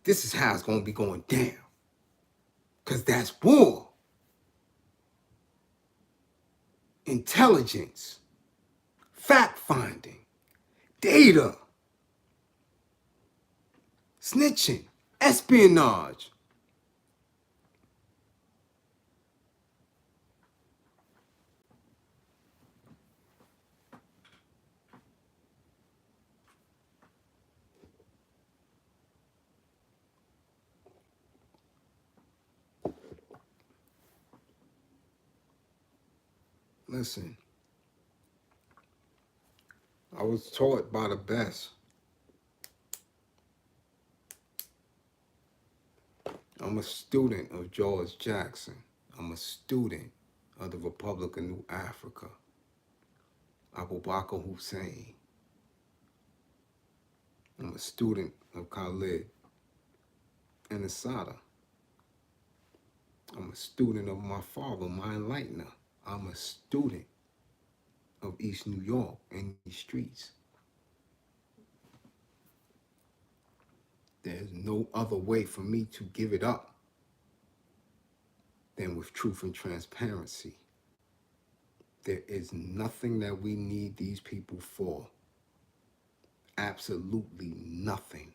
S1: This is how it's going to be going down. Because that's war. Intelligence. Fact-finding. Data. Snitching. Espionage. Listen, I was taught by the best. I'm a student of George Jackson. I'm a student of the Republic of New Africa. Abu Bakr Hussein. I'm a student of Khalid and Asada. I'm a student of my father, my enlightener. I'm a student of East New York and these streets. There's no other way for me to give it up than with truth and transparency. There is nothing that we need these people for. Absolutely nothing.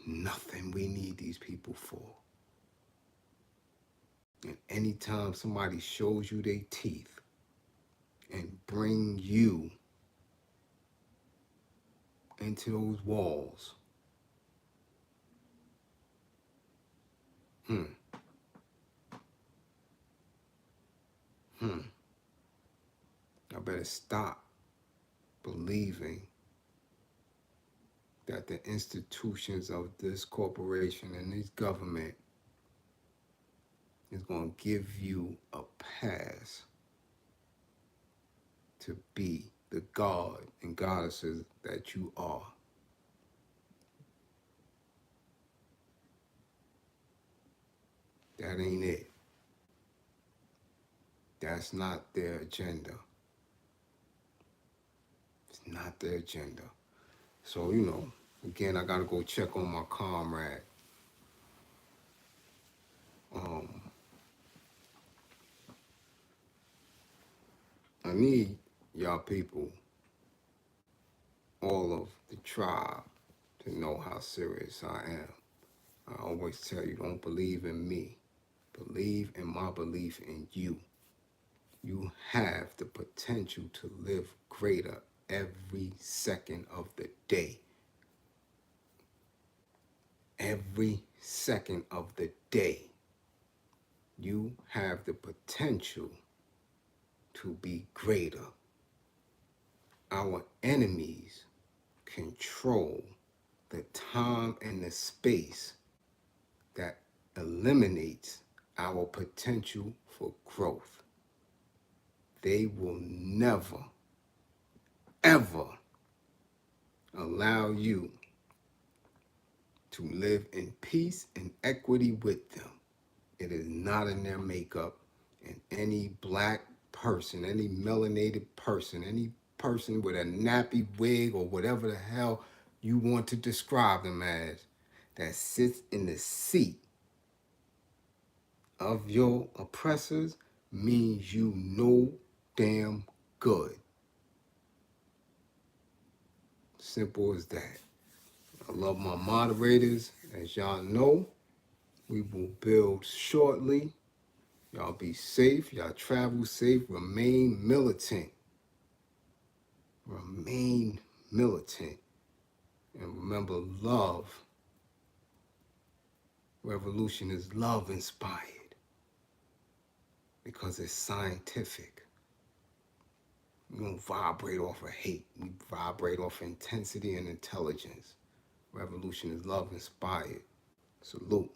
S1: Nothing we need these people for. And anytime somebody shows you their teeth and bring you into those walls, I better stop believing that the institutions of this corporation and this government is going to give you a pass to be the god and goddesses that you are. That ain't it. That's not their agenda. It's not their agenda. So, again, I got to go check on my comrade. I need y'all people, all of the tribe, to know how serious I am. I always tell you, don't believe in me. Believe in my belief in you. You have the potential to live greater every second of the day. Every second of the day. You have the potential to be greater. Our enemies control the time and the space that eliminates our potential for growth. They will never, ever allow you to live in peace and equity with them. It is not in their makeup. And any black person, any melanated person, any person with a nappy wig or whatever the hell you want to describe them as, that sits in the seat of your oppressors, means you no damn good. Simple as that. I love my moderators. As y'all know, we will build shortly. Y'all be safe. Y'all travel safe. Remain militant. Remain militant. And remember, love. Revolution is love inspired. Because it's scientific. We don't vibrate off of hate. We vibrate off intensity and intelligence. Revolution is love inspired. Salute.